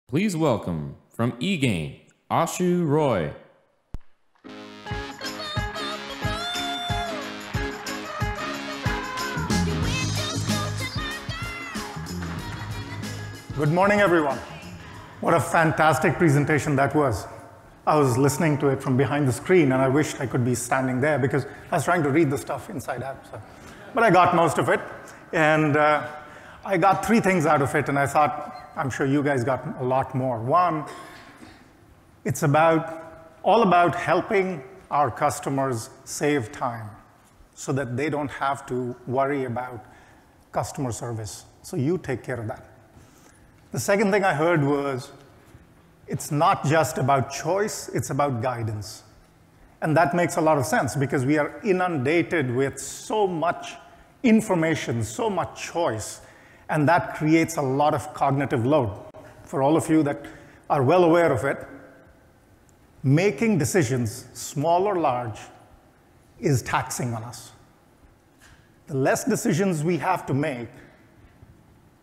Please welcome from eGain, Ashu Roy. Good morning, everyone. What a fantastic presentation that was. I was listening to it from behind the screen, and I wished I could be standing there because I was trying to read the stuff inside out. But I got most of it, and I got three things out of it, and I thought, I'm sure you guys got a lot more. One, it's all about helping our customers save time so that they don't have to worry about customer service. So you take care of that. The second thing I heard was, it's not just about choice, it's about guidance. And that makes a lot of sense because we are inundated with so much information, so much choice, and that creates a lot of cognitive load. For all of you that are well aware of it, making decisions, small or large, is taxing on us. The less decisions we have to make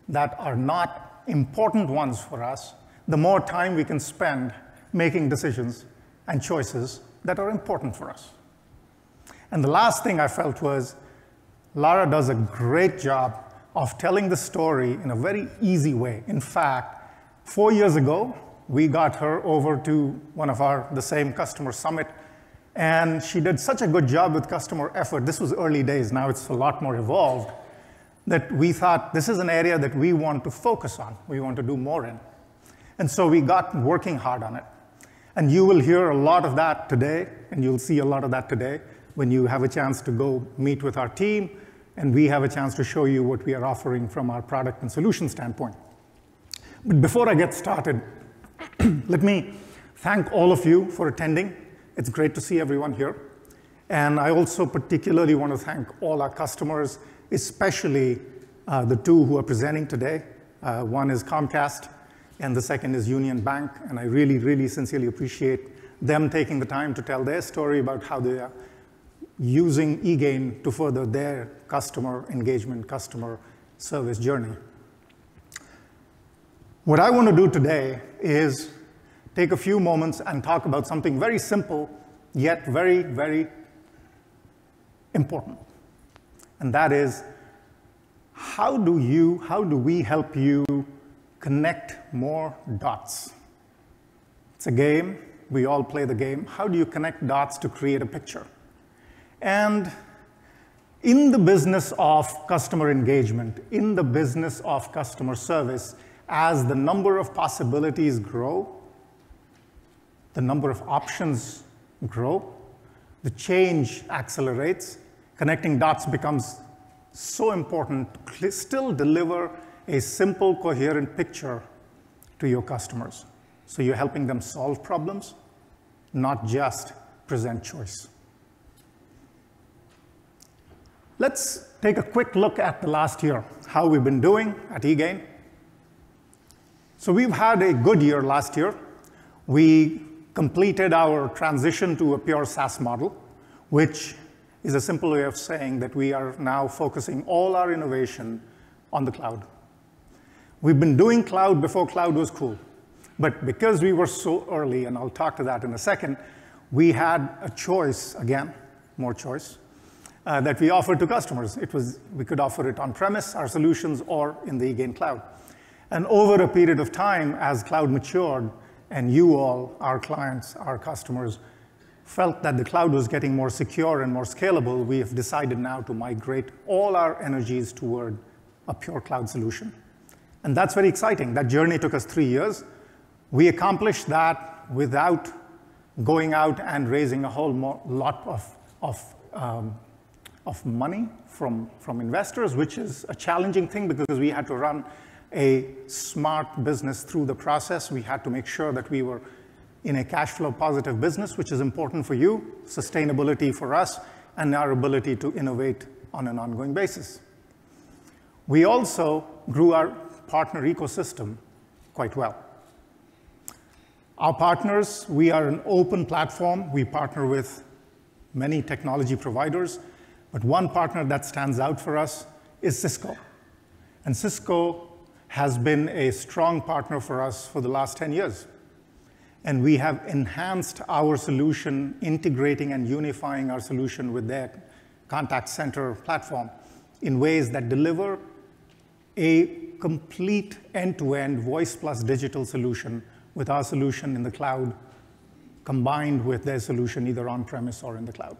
that are not important ones for us, the more time we can spend making decisions and choices that are important for us. And the last thing I felt was, Lara does a great job of telling the story in a very easy way. In fact, 4 years ago, we got her over to one of the same customer summit, and she did such a good job with customer effort. This was early days, now it's a lot more evolved, that we thought this is an area that we want to focus on, we want to do more in. And so we got working hard on it. And you will hear a lot of that today, and you'll see a lot of that today when you have a chance to go meet with our team, and we have a chance to show you what we are offering from our product and solution standpoint. But before I get started, let me thank all of you for attending. It's great to see everyone here. And I also particularly want to thank all our customers, especially the two who are presenting today. One is Comcast, and the second is Union Bank. And I really, really sincerely appreciate them taking the time to tell their story about how they are using eGain to further their customer engagement, customer service journey. What I want to do today is take a few moments and talk about something very simple, yet very, very important. And that is, how do we help you connect more dots? It's a game. We all play the game. How do you connect dots to create a picture? And in the business of customer engagement, in the business of customer service, as the number of possibilities grow, the number of options grow, the change accelerates, connecting dots becomes so important to still deliver a simple, coherent picture to your customers. So you're helping them solve problems, not just present choice. Let's take a quick look at the last year, how we've been doing at eGain. So we've had a good year last year. We completed our transition to a pure SaaS model, which is a simple way of saying that we are now focusing all our innovation on the cloud. We've been doing cloud before cloud was cool. But because we were so early, and I'll talk to that in a second, we had a choice, again, more choice, that we offered to customers. We could offer it on-premise, our solutions, or in the eGain cloud. And over a period of time, as cloud matured, and you all, our clients, our customers, felt that the cloud was getting more secure and more scalable, we have decided now to migrate all our energies toward a pure cloud solution. And that's very exciting. That journey took us 3 years. We accomplished that without going out and raising a whole lot of money from investors, which is a challenging thing because we had to run a smart business through the process. We had to make sure that we were in a cash flow positive business, which is important for you, sustainability for us, and our ability to innovate on an ongoing basis. We also grew our partner ecosystem quite well. Our partners, we are an open platform. We partner with many technology providers, but one partner that stands out for us is Cisco. And Cisco has been a strong partner for us for the last 10 years. And we have enhanced our solution, integrating and unifying our solution with their contact center platform in ways that deliver a complete end-to-end voice plus digital solution with our solution in the cloud combined with their solution either on-premise or in the cloud.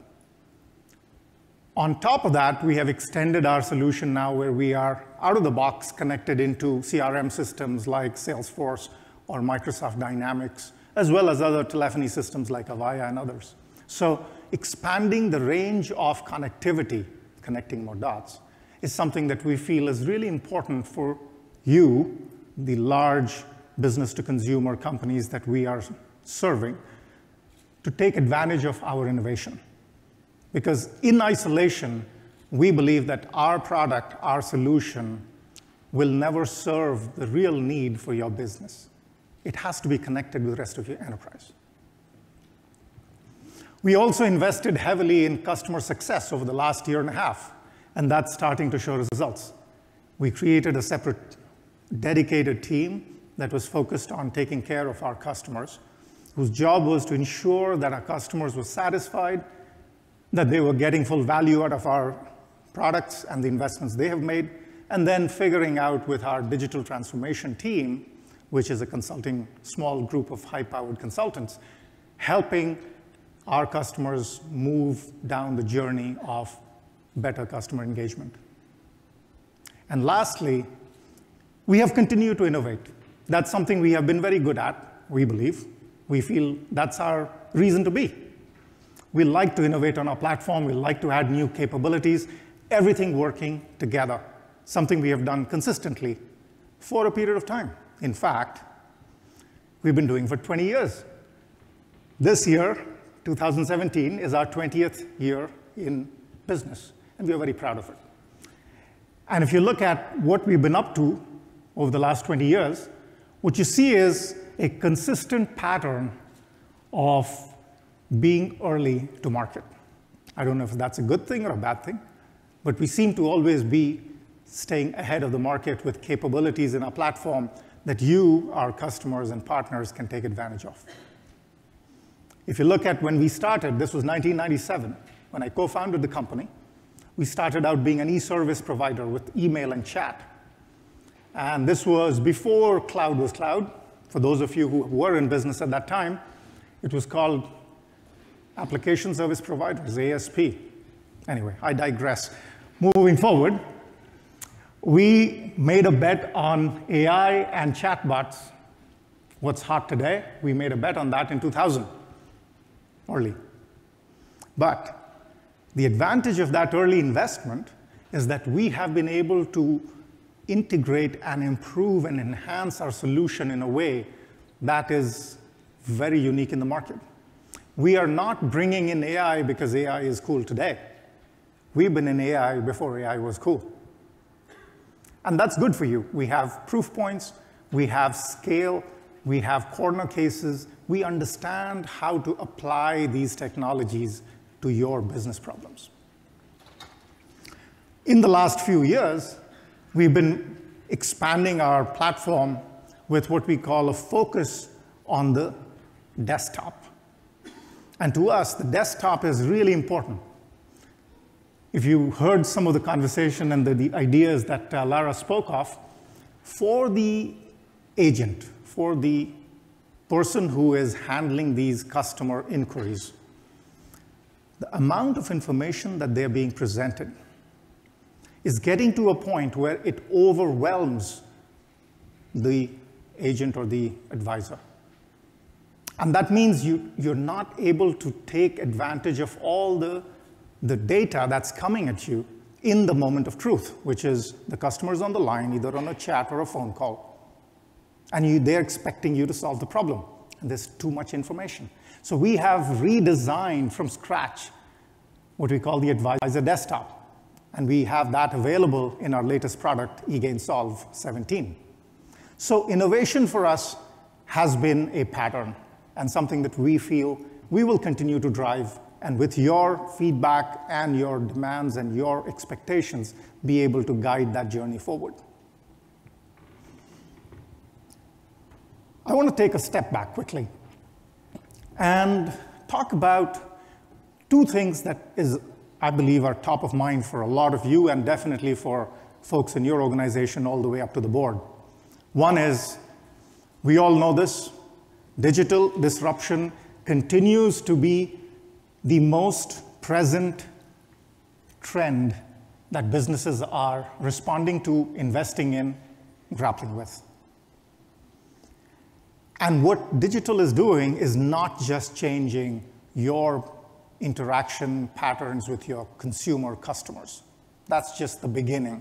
On top of that, we have extended our solution now where we are out of the box connected into CRM systems like Salesforce or Microsoft Dynamics, as well as other telephony systems like Avaya and others. So expanding the range of connectivity, connecting more dots, is something that we feel is really important for you, the large business-to-consumer companies that we are serving, to take advantage of our innovation. Because in isolation, we believe that our product, our solution, will never serve the real need for your business. It has to be connected with the rest of your enterprise. We also invested heavily in customer success over the last year and a half, and that's starting to show results. We created a separate, dedicated team that was focused on taking care of our customers, whose job was to ensure that our customers were satisfied, that they were getting full value out of our products and the investments they have made, and then figuring out with our digital transformation team, which is a consulting small group of high-powered consultants, helping our customers move down the journey of better customer engagement. And lastly, we have continued to innovate. That's something we have been very good at, we believe. We feel that's our reason to be. We like to innovate on our platform. We like to add new capabilities, everything working together, something we have done consistently for a period of time. In fact, we've been doing for 20 years. This year, 2017, is our 20th year in business, and we are very proud of it. And if you look at what we've been up to over the last 20 years, what you see is a consistent pattern of being early to market. I don't know if that's a good thing or a bad thing, but we seem to always be staying ahead of the market with capabilities in our platform that you, our customers and partners, can take advantage of. If you look at when we started, this was 1997, when I co-founded the company. We started out being an e-service provider with email and chat. And this was before cloud was cloud. For those of you who were in business at that time, it was called Application Service Providers, ASP. Anyway, I digress. Moving forward, we made a bet on AI and chatbots. What's hot today? We made a bet on that in 2000, early. But the advantage of that early investment is that we have been able to integrate and improve and enhance our solution in a way that is very unique in the market. We are not bringing in AI because AI is cool today. We've been in AI before AI was cool. And that's good for you. We have proof points, we have scale, we have corner cases. We understand how to apply these technologies to your business problems. In the last few years, we've been expanding our platform with what we call a focus on the desktop. And to us, the desktop is really important. If you heard some of the conversation and the ideas that Lara spoke of, for the agent, for the person who is handling these customer inquiries, the amount of information that they're being presented is getting to a point where it overwhelms the agent or the advisor. And that means you're not able to take advantage of all the data that's coming at you in the moment of truth, which is the customer's on the line, either on a chat or a phone call, and they're expecting you to solve the problem, and there's too much information. So we have redesigned from scratch what we call the Advisor Desktop, and we have that available in our latest product, eGain Solve 17. So innovation for us has been a pattern and something that we feel we will continue to drive, and with your feedback and your demands and your expectations, be able to guide that journey forward. I want to take a step back quickly and talk about two things that I believe are top of mind for a lot of you and definitely for folks in your organization all the way up to the board. One is, we all know this, digital disruption continues to be the most present trend that businesses are responding to, investing in, grappling with. And what digital is doing is not just changing your interaction patterns with your consumer customers. That's just the beginning.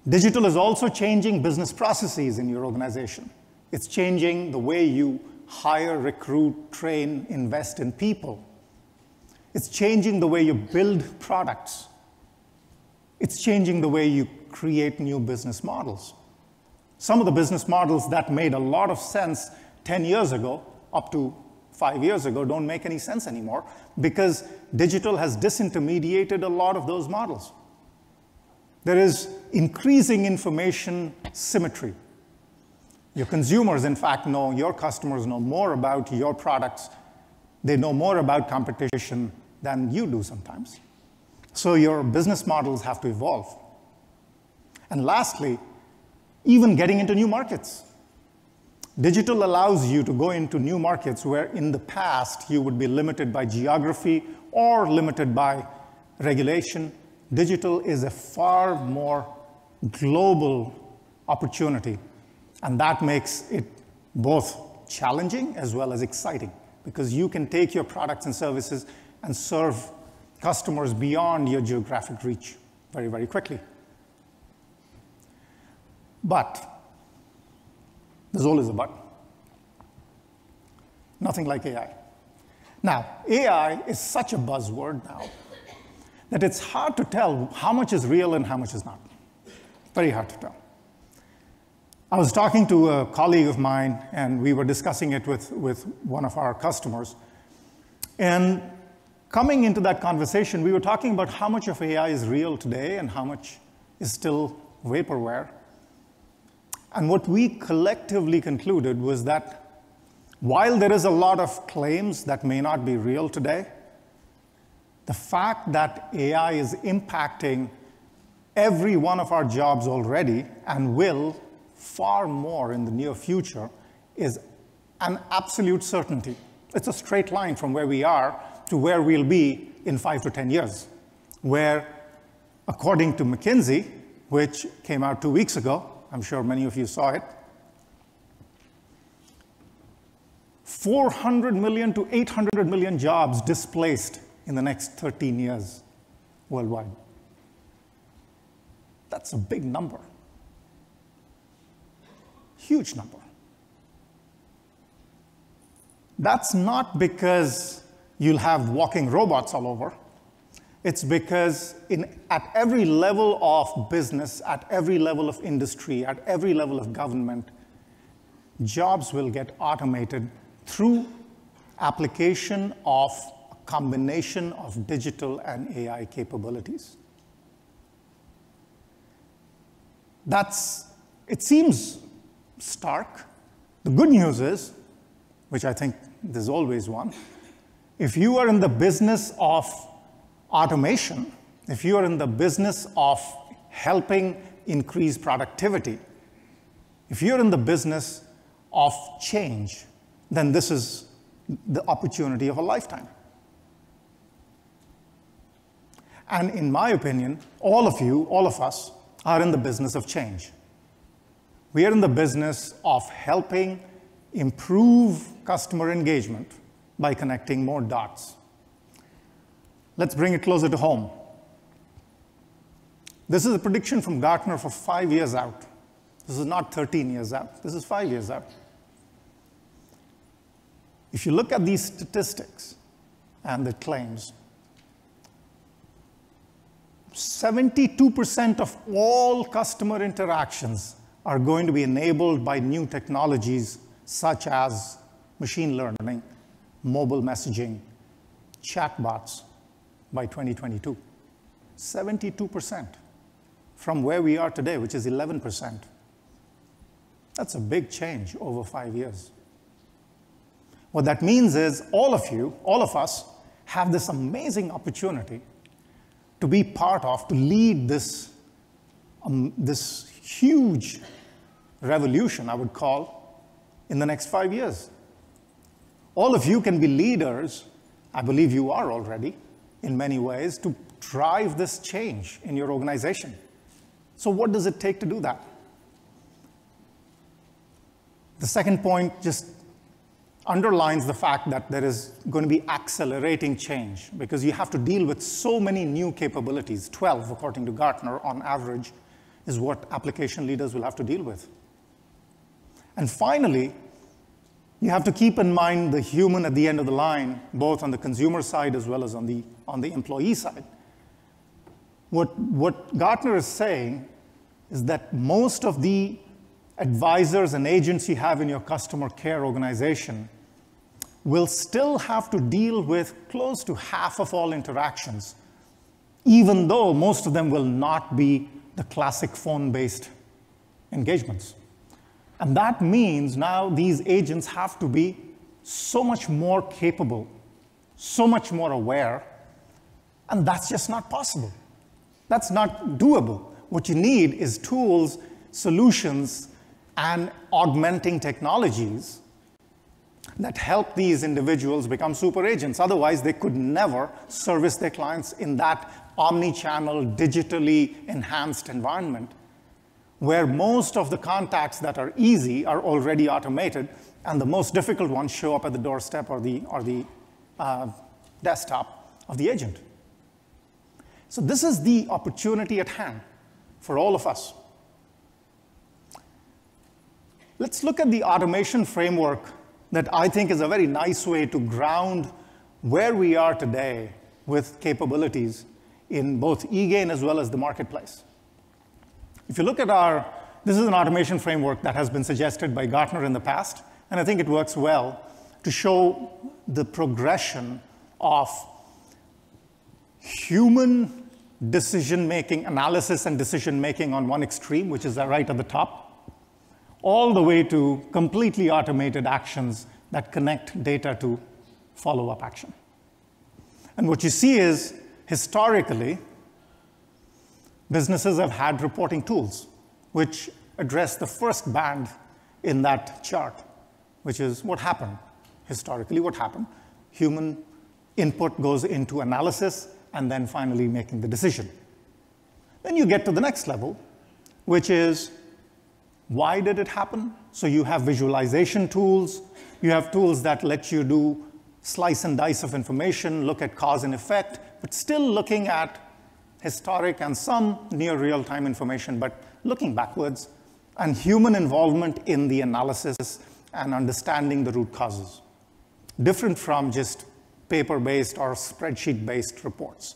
Digital is also changing business processes in your organization. It's changing the way you hire, recruit, train, invest in people. It's changing the way you build products. It's changing the way you create new business models. Some of the business models that made a lot of sense 10 years ago, up to 5 years ago, don't make any sense anymore because digital has disintermediated a lot of those models. There is increasing information symmetry. Your consumers, in fact, know, your customers know more about your products. They know more about competition than you do sometimes. So your business models have to evolve. And lastly, even getting into new markets. Digital allows you to go into new markets where in the past you would be limited by geography or limited by regulation. Digital is a far more global opportunity, and that makes it both challenging as well as exciting because you can take your products and services and serve customers beyond your geographic reach very, very quickly. But there's always a but. Nothing like AI. Now, AI is such a buzzword now that it's hard to tell how much is real and how much is not. Very hard to tell. I was talking to a colleague of mine, and we were discussing it with one of our customers. And coming into that conversation, we were talking about how much of AI is real today and how much is still vaporware. And what we collectively concluded was that while there is a lot of claims that may not be real today, the fact that AI is impacting every one of our jobs already and will far more in the near future is an absolute certainty. It's a straight line from where we are to where we'll be in 5 to 10 years, where, according to McKinsey, which came out 2 weeks ago, I'm sure many of you saw it, 400 million to 800 million jobs displaced in the next 13 years worldwide. That's a big number. Huge number. That's not because you'll have walking robots all over. It's because at every level of business, at every level of industry, at every level of government, jobs will get automated through application of a combination of digital and AI capabilities. It seems stark. The good news is, which I think there's always one, if you are in the business of automation, if you are in the business of helping increase productivity, if you're in the business of change, then this is the opportunity of a lifetime. And in my opinion, all of you, all of us, are in the business of change. We are in the business of helping improve customer engagement by connecting more dots. Let's bring it closer to home. This is a prediction from Gartner for 5 years out. This is not 13 years out. This is 5 years out. If you look at these statistics and the claims, 72% of all customer interactions are going to be enabled by new technologies such as machine learning, mobile messaging, chatbots by 2022. 72% from where we are today, which is 11%. That's a big change over 5 years. What that means is all of you, all of us, have this amazing opportunity to be part of, to lead this huge revolution, I would call, in the next 5 years. All of you can be leaders, I believe you are already, in many ways, to drive this change in your organization. So what does it take to do that? The second point just underlines the fact that there is going to be accelerating change because you have to deal with so many new capabilities. 12, according to Gartner, on average, is what application leaders will have to deal with. And finally, you have to keep in mind the human at the end of the line, both on the consumer side as well as on the employee side. What Gartner is saying is that most of the advisors and agents you have in your customer care organization will still have to deal with close to half of all interactions, even though most of them will not be the classic phone-based engagements. And that means now these agents have to be so much more capable, so much more aware, and that's just not possible. That's not doable. What you need is tools, solutions, and augmenting technologies that help these individuals become super agents. Otherwise, they could never service their clients in that omni-channel, digitally enhanced environment where most of the contacts that are easy are already automated, and the most difficult ones show up at the doorstep or the desktop of the agent. So this is the opportunity at hand for all of us. Let's look at the automation framework that I think is a very nice way to ground where we are today with capabilities in both eGain as well as the marketplace. If you look at this is an automation framework that has been suggested by Gartner in the past, and I think it works well to show the progression of human decision-making, analysis and decision-making on one extreme, which is right at the top, all the way to completely automated actions that connect data to follow-up action. And what you see is, historically, businesses have had reporting tools which address the first band in that chart, which is what happened. Historically, what happened? Human input goes into analysis and then finally making the decision. Then you get to the next level, which is why did it happen? So you have visualization tools. You have tools that let you do slice and dice of information, look at cause and effect, but still looking at historic and some near real-time information, but looking backwards, and human involvement in the analysis and understanding the root causes, different from just paper-based or spreadsheet-based reports.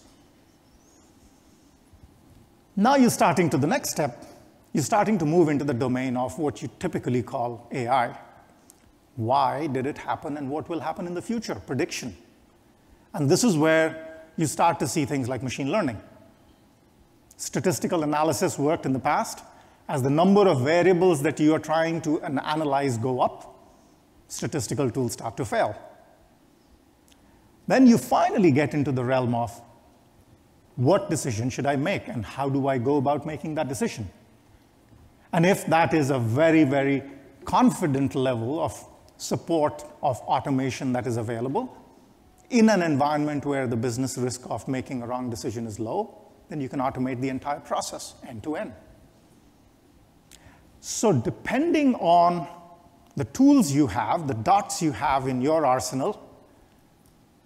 Now you're starting to the next step. You're starting to move into the domain of what you typically call AI. Why did it happen and what will happen in the future? Prediction. And this is where you start to see things like machine learning. Statistical analysis worked in the past. As the number of variables that you are trying to analyze go up, statistical tools start to fail. Then you finally get into the realm of what decision should I make and how do I go about making that decision? And if that is a very, very confident level of support of automation that is available in an environment where the business risk of making a wrong decision is low, then you can automate the entire process end to end. So depending on the tools you have, the dots you have in your arsenal,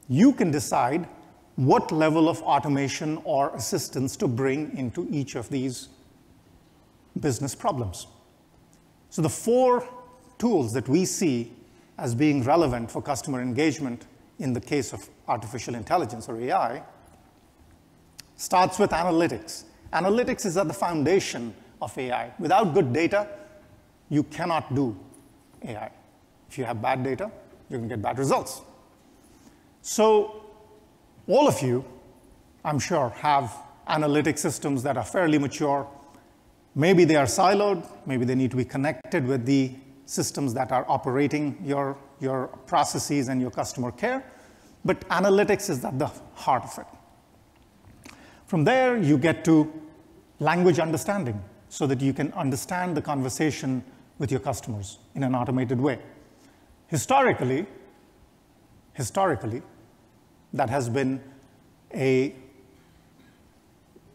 you can decide what level of automation or assistance to bring into each of these business problems. So the 4 tools that we see as being relevant for customer engagement in the case of artificial intelligence or AI starts with analytics. Analytics is at the foundation of AI. Without good data, you cannot do AI. If you have bad data, you're going to get bad results. So all of you, I'm sure, have analytic systems that are fairly mature. Maybe they are siloed, maybe they need to be connected with the systems that are operating your processes and your customer care, but analytics is at the heart of it. From there, you get to language understanding, so that you can understand the conversation with your customers in an automated way. Historically, that has been a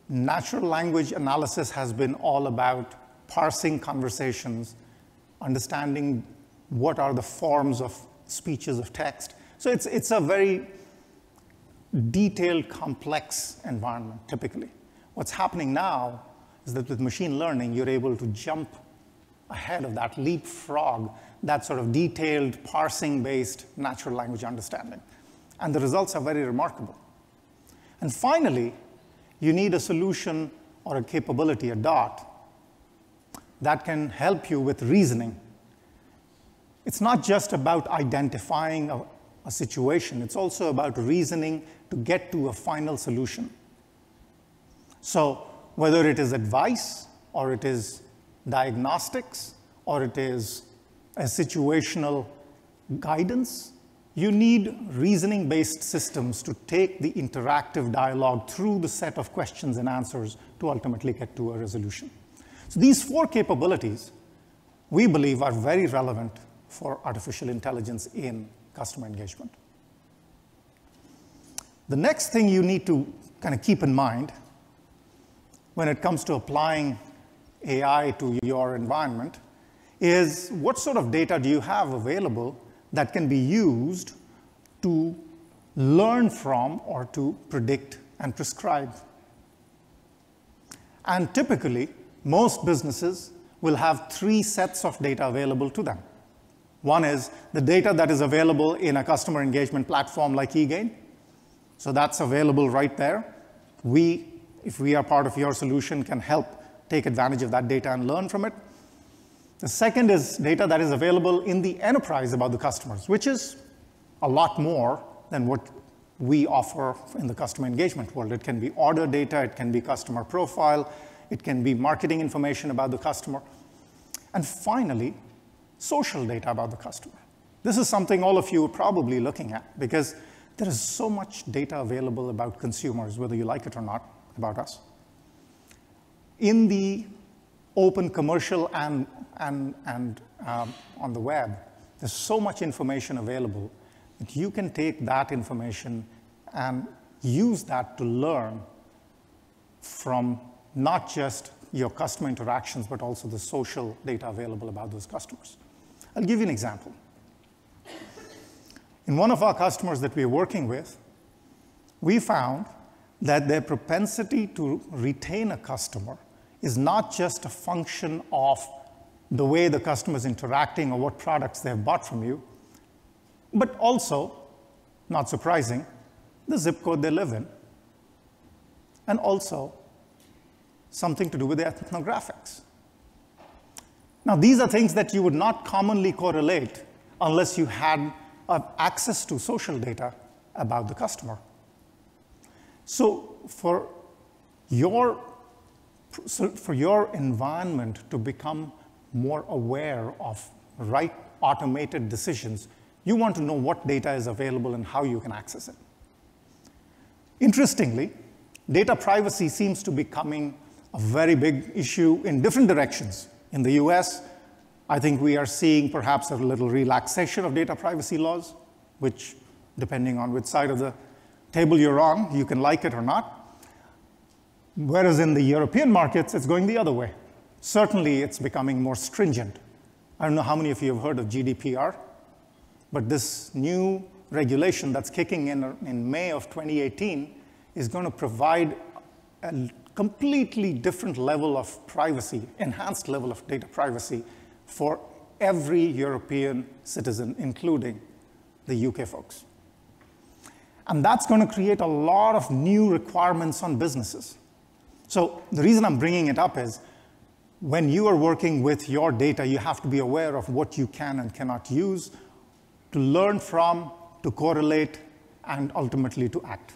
natural language analysis has been all about parsing conversations, understanding what are the forms of speeches of text. So it's a very detailed, complex environment, typically. What's happening now is that with machine learning, you're able to jump ahead of that, leapfrog, that sort of detailed, parsing-based natural language understanding. And the results are very remarkable. And finally, you need a solution or a capability, a DOT, that can help you with reasoning. It's not just about identifying a situation, it's also about reasoning to get to a final solution. So whether it is advice, or it is diagnostics, or it is a situational guidance, you need reasoning-based systems to take the interactive dialogue through the set of questions and answers to ultimately get to a resolution. So these four capabilities, we believe, are very relevant for artificial intelligence in customer engagement. The next thing you need to kind of keep in mind when it comes to applying AI to your environment is what sort of data do you have available that can be used to learn from or to predict and prescribe. And typically, most businesses will have three sets of data available to them. One is the data that is available in a customer engagement platform like eGain. So that's available right there. If we are part of your solution, can help take advantage of that data and learn from it. The second is data that is available in the enterprise about the customers, which is a lot more than what we offer in the customer engagement world. It can be order data, it can be customer profile, it can be marketing information about the customer. And finally, social data about the customer. This is something all of you are probably looking at, because there is so much data available about consumers, whether you like it or not, about us. In the open commercial and on the web, there's so much information available that you can take that information and use that to learn from not just your customer interactions, but also the social data available about those customers. I'll give you an example. In one of our customers that we're working with, we found that their propensity to retain a customer is not just a function of the way the customer is interacting or what products they have bought from you, but also, not surprising, the zip code they live in, and also something to do with their ethnographics. Now, these are things that you would not commonly correlate unless you had access to social data about the customer. So for your environment to become more aware of right automated decisions, you want to know what data is available and how you can access it. Interestingly, data privacy seems to be becoming a very big issue in different directions. In the US, I think we are seeing perhaps a little relaxation of data privacy laws, which, depending on which side of the table you're on, you can like it or not. Whereas in the European markets, it's going the other way. Certainly, it's becoming more stringent. I don't know how many of you have heard of GDPR, but this new regulation that's kicking in May of 2018 is going to provide a completely different level of privacy, enhanced level of data privacy for every European citizen, including the UK folks. And that's going to create a lot of new requirements on businesses. So the reason I'm bringing it up is when you are working with your data, you have to be aware of what you can and cannot use to learn from, to correlate, and ultimately to act.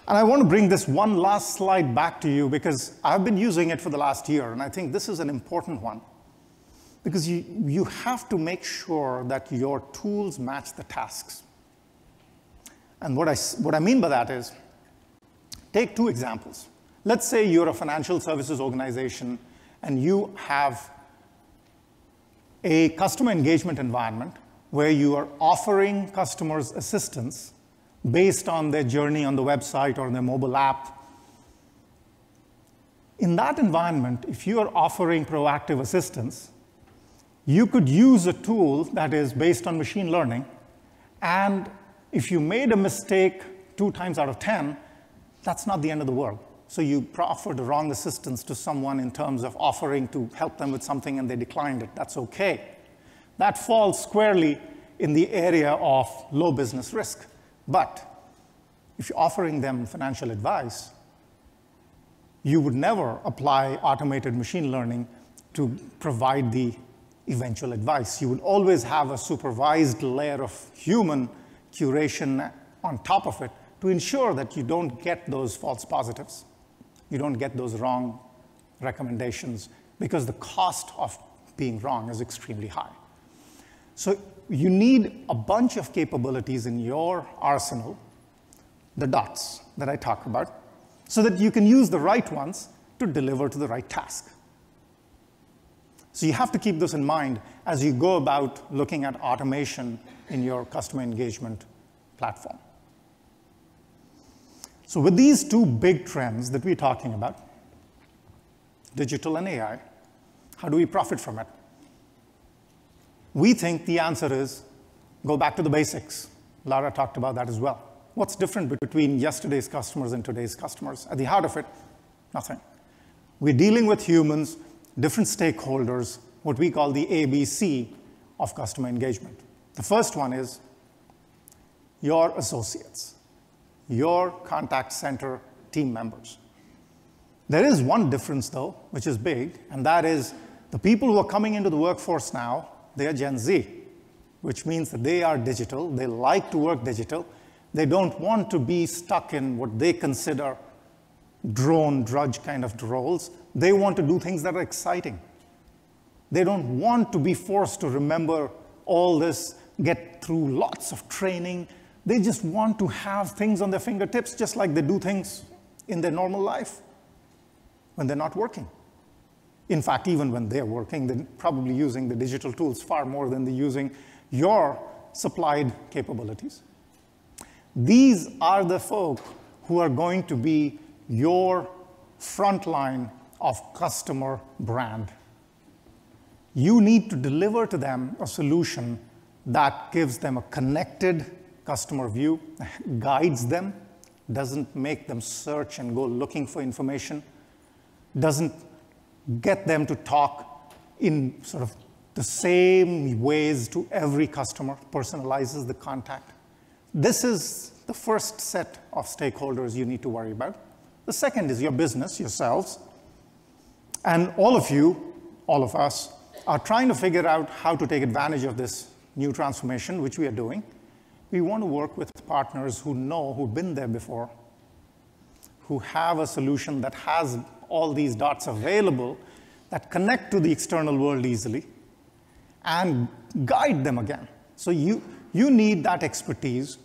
And I want to bring this one last slide back to you because I've been using it for the last year, and I think this is an important one. Because you have to make sure that your tools match the tasks. And what I mean by that is, take two examples. Let's say you're a financial services organization and you have a customer engagement environment where you are offering customers assistance based on their journey on the website or their mobile app. In that environment, if you are offering proactive assistance, you could use a tool that is based on machine learning, and if you made a mistake 2 times out of 10, that's not the end of the world. So you offered the wrong assistance to someone in terms of offering to help them with something and they declined it. That's okay. That falls squarely in the area of low business risk. But if you're offering them financial advice, you would never apply automated machine learning to provide the eventual advice. You would always have a supervised layer of human curation on top of it to ensure that you don't get those false positives. You don't get those wrong recommendations because the cost of being wrong is extremely high. So you need a bunch of capabilities in your arsenal, the dots that I talked about, so that you can use the right ones to deliver to the right task. So you have to keep this in mind as you go about looking at automation in your customer engagement platform. So with these two big trends that we're talking about, digital and AI, how do we profit from it? We think the answer is go back to the basics. Lara talked about that as well. What's different between yesterday's customers and today's customers? At the heart of it, nothing. We're dealing with humans, different stakeholders, what we call the ABC of customer engagement. The first one is your associates, your contact center team members. There is one difference, though, which is big, and that is the people who are coming into the workforce now, they are Gen Z, which means that they are digital, they like to work digital, they don't want to be stuck in what they consider drone drudge kind of roles. They want to do things that are exciting. They don't want to be forced to remember all this, get through lots of training. They just want to have things on their fingertips, just like they do things in their normal life when they're not working. In fact, even when they're working, they're probably using the digital tools far more than they're using your supplied capabilities. These are the folk who are going to be your front line of customer brand. You need to deliver to them a solution that gives them a connected customer view, guides them, doesn't make them search and go looking for information, doesn't get them to talk in sort of the same ways to every customer, personalizes the contact. This is the first set of stakeholders you need to worry about. The second is your business, yourselves. And all of you, all of us, are trying to figure out how to take advantage of this new transformation, which we are doing. We want to work with partners who know, who've been there before, who have a solution that has all these dots available, that connect to the external world easily, and guide them again. So you need that expertise,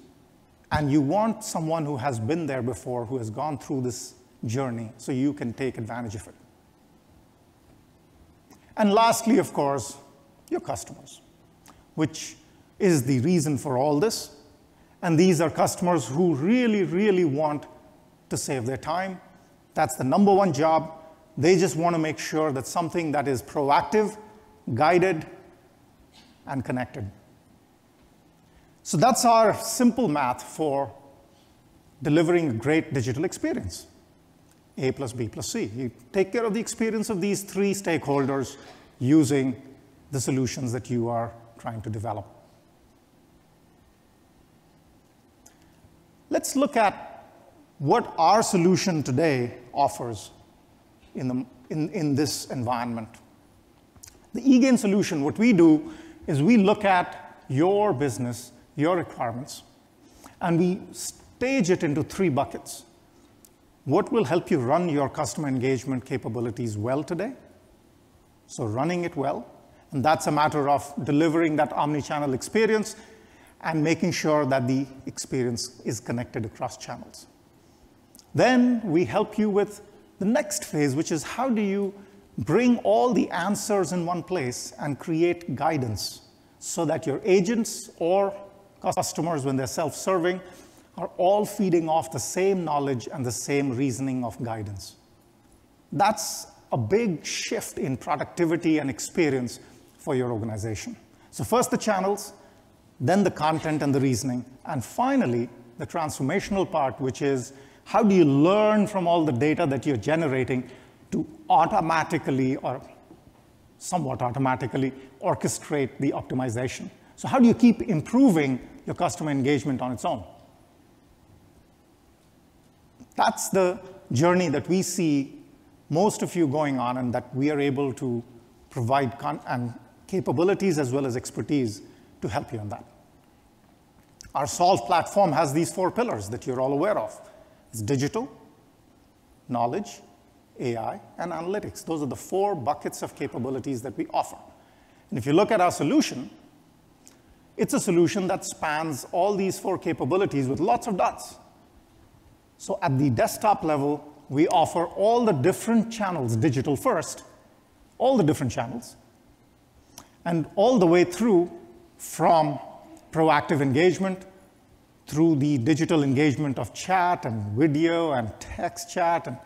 and you want someone who has been there before, who has gone through this journey, so you can take advantage of it. And lastly, of course, your customers, which is the reason for all this. And these are customers who really, really want to save their time. That's the number one job. They just want to make sure that something that is proactive, guided, and connected. So that's our simple math for delivering a great digital experience. A plus B plus C. You take care of the experience of these three stakeholders using the solutions that you are trying to develop. Let's look at what our solution today offers in this environment. The eGain solution, what we do is we look at your business, your requirements, and we stage it into three buckets. What will help you run your customer engagement capabilities well today? So running it well, and that's a matter of delivering that omni-channel experience and making sure that the experience is connected across channels. Then we help you with the next phase, which is how do you bring all the answers in one place and create guidance so that your agents or customers, when they're self-serving, are all feeding off the same knowledge and the same reasoning of guidance. That's a big shift in productivity and experience for your organization. So first the channels, then the content and the reasoning, and finally the transformational part, which is how do you learn from all the data that you're generating to automatically or somewhat automatically orchestrate the optimization. So how do you keep improving your customer engagement on its own? That's the journey that we see most of you going on, and that we are able to provide and capabilities as well as expertise to help you on that. Our Solve platform has these 4 pillars that you're all aware of. It's digital, knowledge, AI, and analytics. Those are the 4 buckets of capabilities that we offer. And if you look at our solution, it's a solution that spans all these 4 capabilities with lots of dots. So at the desktop level, we offer all the different channels, digital first, all the different channels, and all the way through from proactive engagement through the digital engagement of chat and video and text chat and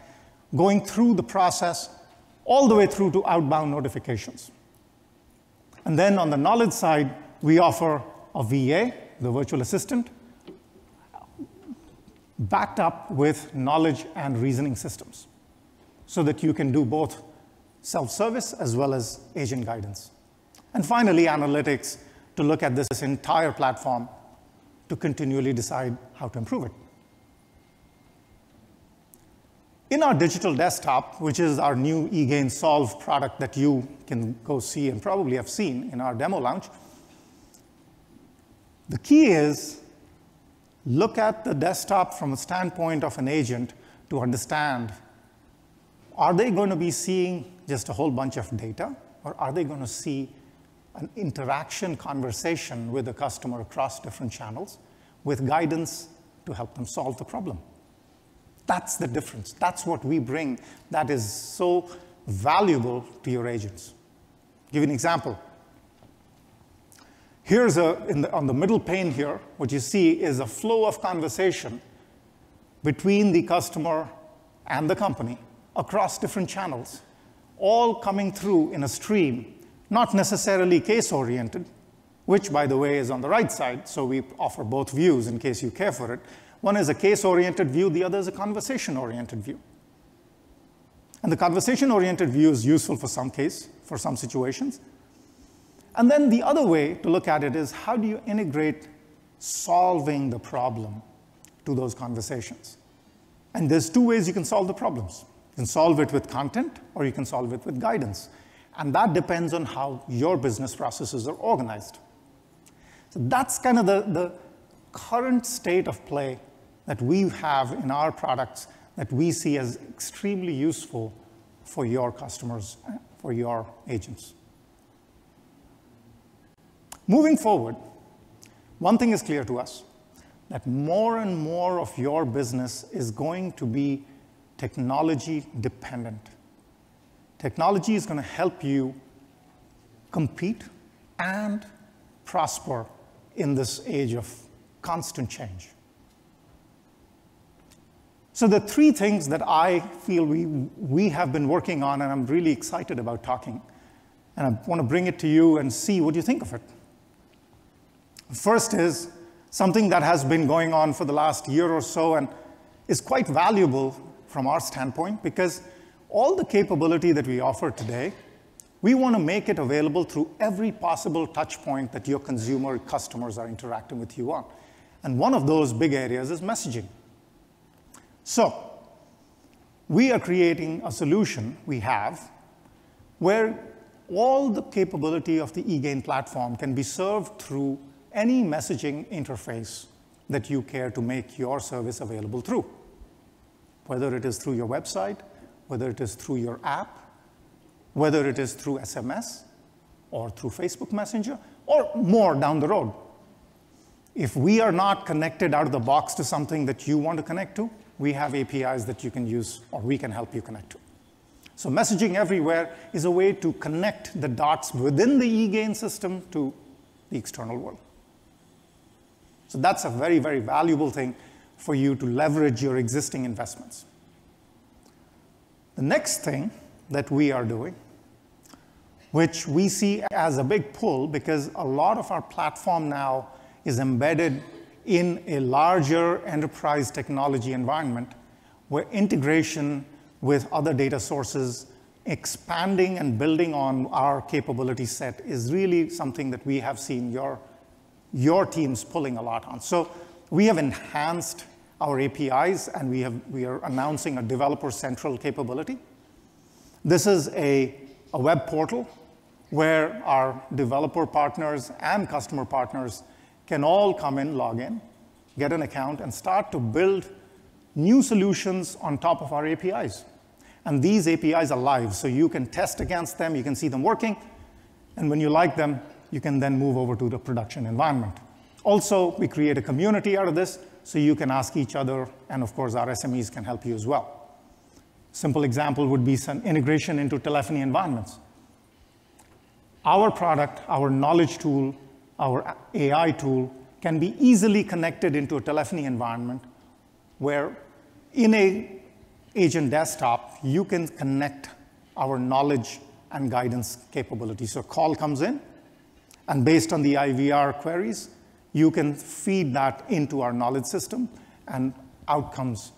going through the process all the way through to outbound notifications. And then on the knowledge side, we offer a VA, the virtual assistant, backed up with knowledge and reasoning systems so that you can do both self-service as well as agent guidance. And finally, analytics to look at this entire platform to continually decide how to improve it. In our digital desktop, which is our new eGain Solve product that you can go see and probably have seen in our demo lounge, the key is look at the desktop from a standpoint of an agent to understand, are they going to be seeing just a whole bunch of data, or are they going to see an interaction conversation with the customer across different channels with guidance to help them solve the problem? That's the difference. That's what we bring that is so valuable to your agents. I'll give you an example. Here's on the middle pane here, what you see is a flow of conversation between the customer and the company across different channels, all coming through in a stream, not necessarily case-oriented, which, by the way, is on the right side, so we offer both views in case you care for it. One is a case-oriented view, the other is a conversation-oriented view. And the conversation-oriented view is useful for some situations. And then the other way to look at it is how do you integrate solving the problem to those conversations? And there's 2 ways you can solve the problems. You can solve it with content, or you can solve it with guidance. And that depends on how your business processes are organized. So that's kind of the current state of play that we have in our products that we see as extremely useful for your customers, for your agents. Moving forward, one thing is clear to us, that more and more of your business is going to be technology dependent. Technology is going to help you compete and prosper in this age of constant change. So the 3 things that I feel we have been working on, and I'm really excited about talking, and I want to bring it to you and see what you think of it. First is something that has been going on for the last year or so and is quite valuable from our standpoint, because all the capability that we offer today, we want to make it available through every possible touch point that your consumer customers are interacting with you on. And one of those big areas is messaging. So we are creating a solution we have where all the capability of the eGain platform can be served through any messaging interface that you care to make your service available through. whether it is through your website, whether it is through your app, whether it is through SMS or through Facebook Messenger, or more down the road. If we are not connected out of the box to something that you want to connect to, we have APIs that you can use, or we can help you connect to. So messaging everywhere is a way to connect the dots within the eGain system to the external world. So that's a very, very valuable thing for you to leverage your existing investments. The next thing that we are doing, which we see as a big pull because a lot of our platform now is embedded in a larger enterprise technology environment where integration with other data sources, expanding and building on our capability set is really something that we have seen your teams pulling a lot on. So we have enhanced our APIs, and we are announcing a developer central capability. This is a web portal where our developer partners and customer partners can all come in, log in, get an account, and start to build new solutions on top of our APIs. And these APIs are live, so you can test against them, you can see them working, and when you like them, you can then move over to the production environment. Also, we create a community out of this, so you can ask each other, and of course, our SMEs can help you as well. Simple example would be some integration into telephony environments. Our product, our knowledge tool, our AI tool can be easily connected into a telephony environment where in a agent desktop, you can connect our knowledge and guidance capability. So a call comes in, and based on the IVR queries, you can feed that into our knowledge system, and out comes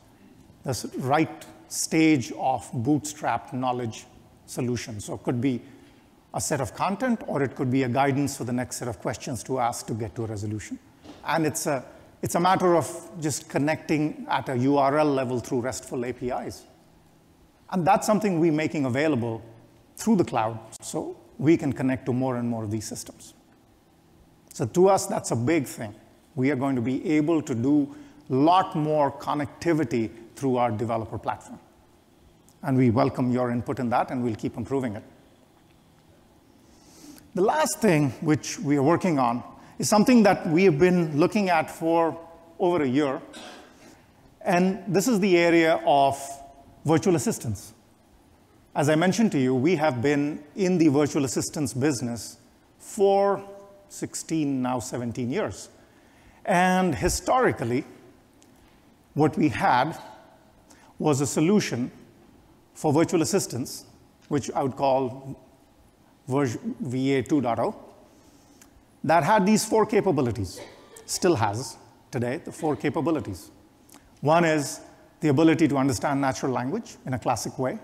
this right stage of bootstrapped knowledge solution. So it could be a set of content, or it could be a guidance for the next set of questions to ask to get to a resolution. And it's a matter of just connecting at a URL level through RESTful APIs. And that's something we're making available through the cloud, so we can connect to more and more of these systems. So to us, that's a big thing. We are going to be able to do a lot more connectivity through our developer platform. And we welcome your input in that, and we'll keep improving it. The last thing which we are working on is something that we have been looking at for over a year. And this is the area of virtual assistants. As I mentioned to you, we have been in the virtual assistants business for 16, now 17 years. And historically, what we had was a solution for virtual assistants, which I would call VA 2.0, that had these 4 capabilities, still has today the 4 capabilities. One is the ability to understand natural language in a classic way,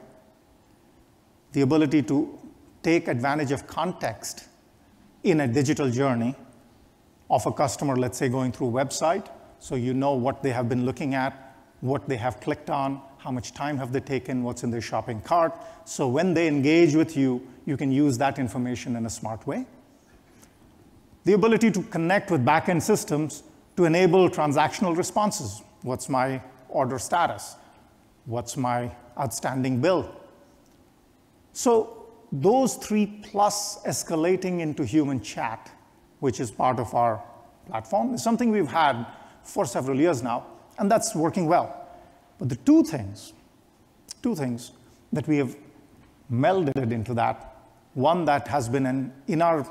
the ability to take advantage of context in a digital journey of a customer, let's say, going through a website, so you know what they have been looking at, what they have clicked on, how much time have they taken, what's in their shopping cart. So when they engage with you, you can use that information in a smart way. The ability to connect with back-end systems to enable transactional responses. What's my order status? What's my outstanding bill? So those 3 plus escalating into human chat, which is part of our platform, is something we've had for several years now, and that's working well. But the two things that we have melded into that, one that has been in our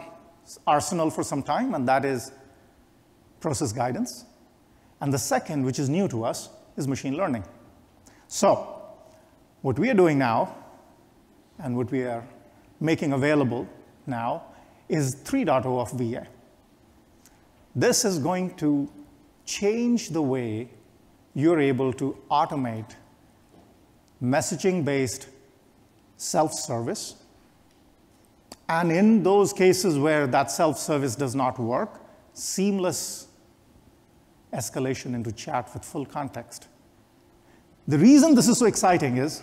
arsenal for some time, and that is process guidance. And the second, which is new to us, is machine learning. So what we are doing now, and what we are making available now, is 3.0 of VA. This is going to change the way you're able to automate messaging-based self-service. And in those cases where that self-service does not work, seamless escalation into chat with full context. The reason this is so exciting is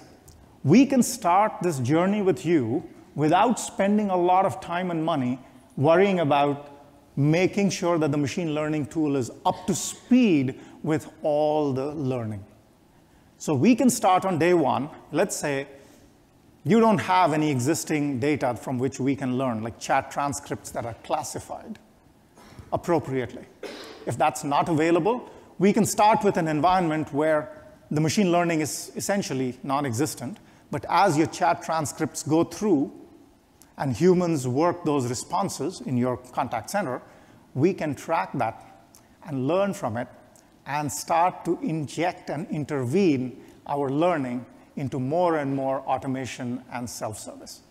we can start this journey with you without spending a lot of time and money worrying about making sure that the machine learning tool is up to speed with all the learning. So we can start on day one. Let's say you don't have any existing data from which we can learn, like chat transcripts that are classified appropriately. If that's not available, we can start with an environment where the machine learning is essentially non-existent, but as your chat transcripts go through and humans work those responses in your contact center, we can track that and learn from it and start to inject and intervene our learning into more and more automation and self-service.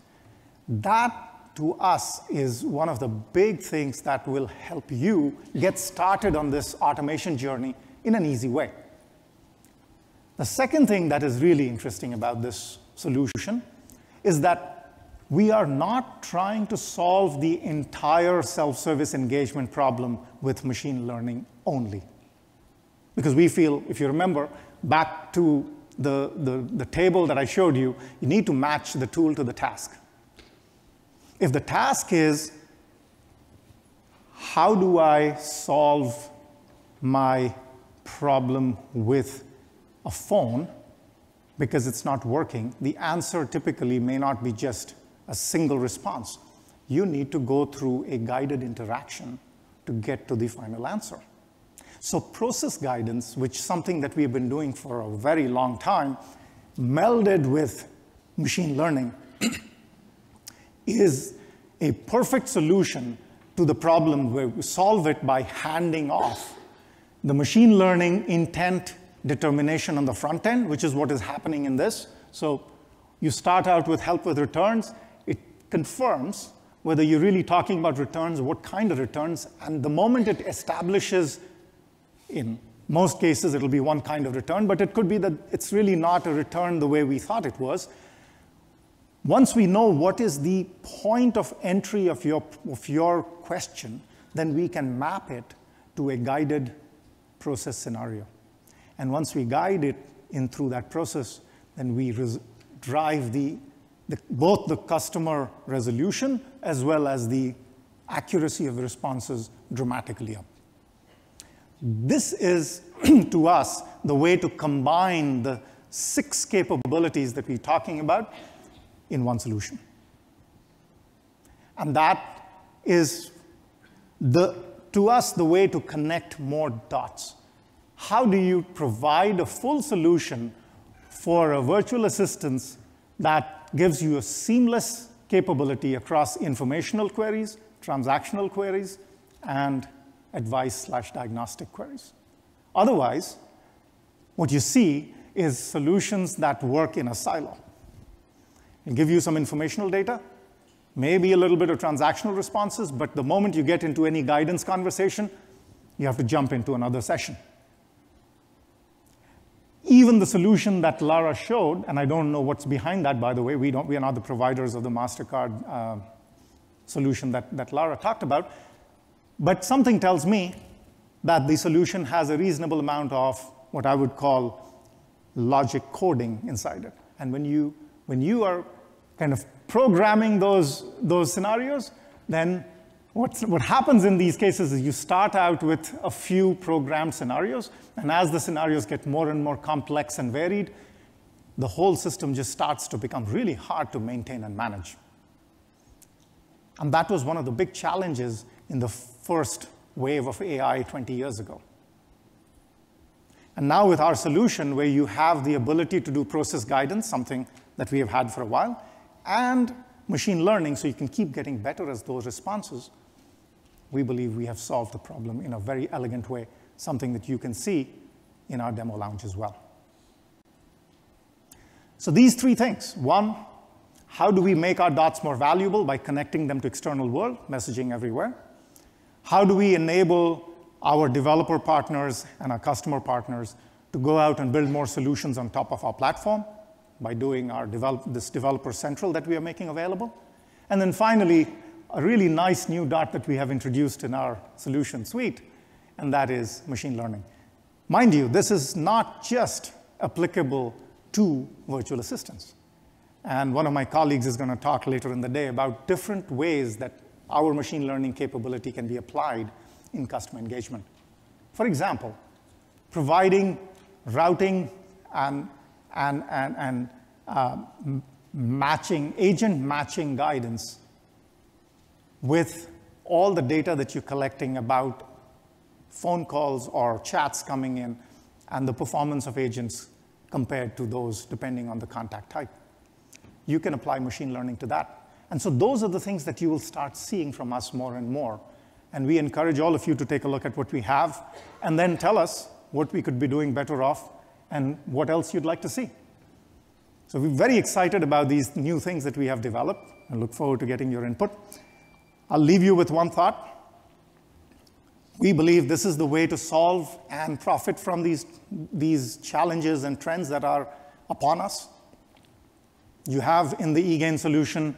That, to us, is one of the big things that will help you get started on this automation journey in an easy way. The second thing that is really interesting about this solution is that we are not trying to solve the entire self-service engagement problem with machine learning only. Because we feel, if you remember, back to the table that I showed you, you need to match the tool to the task. If the task is, how do I solve my problem with a phone because it's not working, the answer typically may not be just a single response. You need to go through a guided interaction to get to the final answer. So process guidance, which is something that we've been doing for a very long time, melded with machine learning, is a perfect solution to the problem where we solve it by handing off the machine learning intent determination on the front end, which is what is happening in this. So you start out with help with returns. It confirms whether you're really talking about returns, what kind of returns, and the moment it establishes, in most cases, it'll be one kind of return, but it could be that it's really not a return the way we thought it was. Once we know what is the point of entry of your question, then we can map it to a guided process scenario. And once we guide it in through that process, then we drive both the customer resolution as well as the accuracy of the responses dramatically up. This is, to us, the way to combine the 6 capabilities that we're talking about in one solution. And that is, to us, the way to connect more dots. How do you provide a full solution for a virtual assistant that gives you a seamless capability across informational queries, transactional queries, and advice/diagnostic queries? Otherwise, what you see is solutions that work in a silo. It'll give you some informational data, maybe a little bit of transactional responses, but the moment you get into any guidance conversation, you have to jump into another session. Even the solution that Lara showed, and I don't know what's behind that, by the way, we are not the providers of the MasterCard solution that Lara talked about, but something tells me that the solution has a reasonable amount of what I would call logic coding inside it. And when you are kind of programming those scenarios, then what happens in these cases is you start out with a few programmed scenarios, and as the scenarios get more and more complex and varied, the whole system just starts to become really hard to maintain and manage. And that was one of the big challenges in the first wave of AI 20 years ago. And now with our solution, where you have the ability to do process guidance, something that we have had for a while, and machine learning, so you can keep getting better as those responses, we believe we have solved the problem in a very elegant way, something that you can see in our demo lounge as well. So these 3 things. 1, how do we make our dots more valuable by connecting them to external world, messaging everywhere? How do we enable our developer partners and our customer partners to go out and build more solutions on top of our platform by doing our this Developer Central that we are making available? And then finally, a really nice new dot that we have introduced in our solution suite, and that is machine learning. Mind you, this is not just applicable to virtual assistants. And one of my colleagues is going to talk later in the day about different ways that our machine learning capability can be applied in customer engagement. For example, providing routing and and agent matching guidance with all the data that you're collecting about phone calls or chats coming in and the performance of agents compared to those depending on the contact type. You can apply machine learning to that. And so those are the things that you will start seeing from us more and more. And we encourage all of you to take a look at what we have and then tell us what we could be doing better off and what else you'd like to see. So we're very excited about these new things that we have developed and look forward to getting your input. I'll leave you with one thought. We believe this is the way to solve and profit from these challenges and trends that are upon us. You have in the eGain solution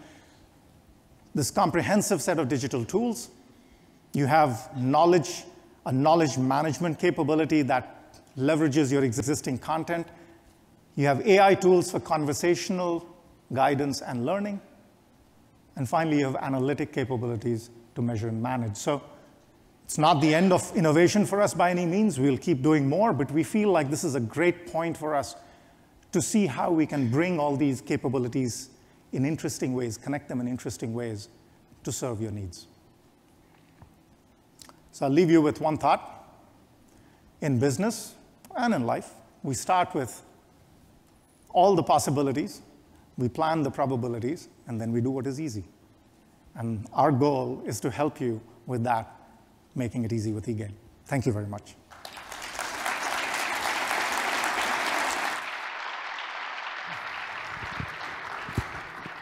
this comprehensive set of digital tools. You have a knowledge management capability that leverages your existing content. You have AI tools for conversational guidance and learning. And finally, you have analytic capabilities to measure and manage. So it's not the end of innovation for us by any means. We'll keep doing more, but we feel like this is a great point for us to see how we can bring all these capabilities in interesting ways, connect them in interesting ways to serve your needs. So I'll leave you with one thought. In business and in life, we start with all the possibilities, we plan the probabilities, and then we do what is easy. And our goal is to help you with that, making it easy with eGain. Thank you very much.